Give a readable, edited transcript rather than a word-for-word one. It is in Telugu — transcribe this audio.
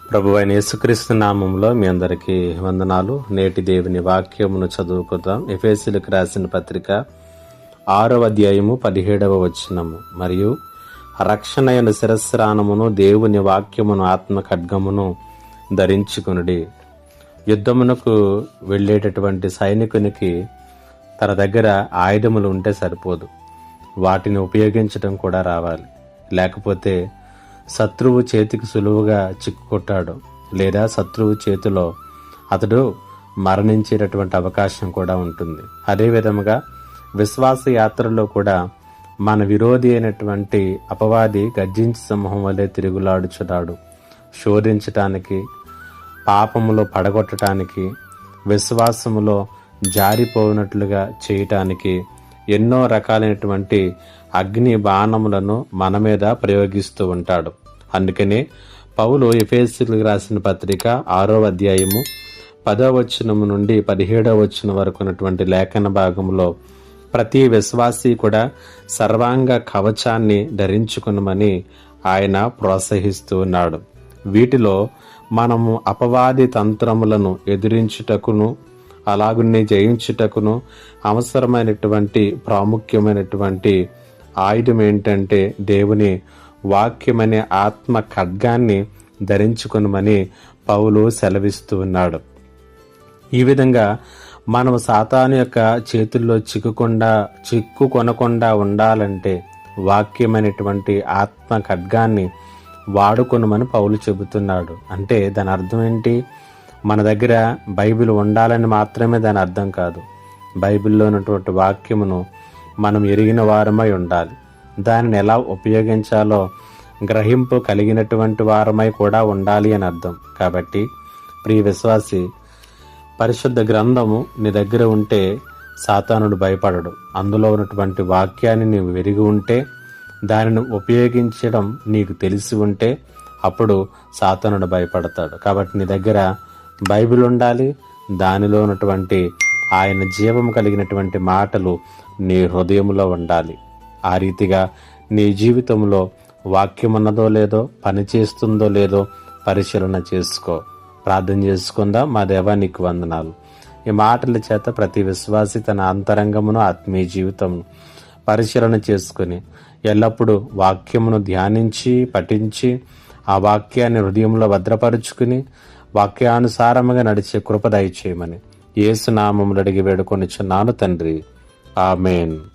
ప్రభువైన యేసుక్రీస్తు నామములో మీ అందరికీ వందనాలు. నేటి దేవుని వాక్యమును చదువుకుందాం. ఎఫెసీయులకు రాసిన పత్రిక 6వ అధ్యాయము 17వ వచనము. మరియు రక్షణ అయిన శిరస్రానమును దేవుని వాక్యమును ఆత్మ ఖడ్గమును ధరించుకొనుడి. యుద్ధమునకు వెళ్ళేటటువంటి సైనికునికి తన దగ్గర ఆయుధములు ఉంటే సరిపోదు, వాటిని ఉపయోగించడం కూడా రావాలి. లేకపోతే శత్రువు చేతికి సులువుగా చిక్కుకొట్టాడు, లేదా శత్రువు చేతిలో అతడు మరణించేటటువంటి అవకాశం కూడా ఉంటుంది. అదేవిధముగా విశ్వాస యాత్రలో కూడా మన విరోధి అయినటువంటి అపవాది గర్జించి సింహం వలె తిరుగులాడుచున్నాడు. శోధించటానికి, పాపములో పడగొట్టడానికి, విశ్వాసములో జారిపోయినట్లుగా చేయటానికి ఎన్నో రకాలైనటువంటి అగ్ని బాణములను మన మీద ప్రయోగిస్తూ ఉంటాడు. అందుకనే పౌలు ఎఫెసీయులకు రాసిన పత్రిక 6వ అధ్యాయము 10వ వచనము నుండి 17వ వచనం వరకు ఉన్నటువంటి లేఖన భాగంలో ప్రతి విశ్వాసి కూడా సర్వాంగ కవచాన్ని ధరించుకునమని ఆయన ప్రోత్సహిస్తూ ఉన్నాడు. వీటిలో మనము అపవాది తంత్రములను ఎదిరించుటకును, అలాగునే జయించుటకును అవసరమైనటువంటి ప్రాముఖ్యమైనటువంటి ఆయుధం ఏంటంటే దేవుని వాక్యమనే ఆత్మ ఖడ్గాన్ని ధరించుకునమని పౌలు సెలవిస్తూ ఉన్నాడు. ఈ విధంగా మనం సాతాను యొక్క చేతుల్లో చిక్కుకొనకుండా ఉండాలంటే వాక్యమైనటువంటి ఆత్మ ఖడ్గాన్ని వాడుకొనమని పౌలు చెబుతున్నాడు. అంటే దాని అర్థం ఏంటి? మన దగ్గర బైబిల్ ఉండాలని మాత్రమే దాని అర్థం కాదు. బైబిల్లో ఉన్నటువంటి వాక్యమును మనం ఎరిగిన వారమై ఉండాలి. దానిని ఎలా ఉపయోగించాలో గ్రహింపు కలిగినటువంటి వారమై కూడా ఉండాలి అని అర్థం. కాబట్టి ప్రియ విశ్వాసి, పరిశుద్ధ గ్రంథము నీ దగ్గర ఉంటే సాతానుడు భయపడడు. అందులో ఉన్నటువంటి వాక్యాన్ని నీవు ఎరిగి ఉంటే, దానిని ఉపయోగించడం నీకు తెలిసి ఉంటే అప్పుడు సాతానుడు భయపడతాడు. కాబట్టి నీ దగ్గర బైబిల్ ఉండాలి, దానిలో ఉన్నటువంటి ఆయన జీవం కలిగినటువంటి మాటలు నీ హృదయంలో ఉండాలి. ఆ రీతిగా నీ జీవితంలో వాక్యం ఉన్నదో లేదో, పని చేస్తుందో లేదో పరిశీలన చేసుకో. ప్రార్థన చేసుకుందాం. మా దేవా, నీకు వందనాలు. ఈ మాటల చేత ప్రతి విశ్వాసి తన అంతరంగమును, ఆత్మీయ జీవితమును పరిశీలన చేసుకుని ఎల్లప్పుడూ వాక్యమును ధ్యానించి పఠించి ఆ వాక్యాన్ని హృదయంలో భద్రపరుచుకుని వాక్యానుసారముగా నడిచే కృప దయచేయమని యేసు నామములో అడిగి వేడుకొనిచున్నాను తండ్రి. ఆమేన్.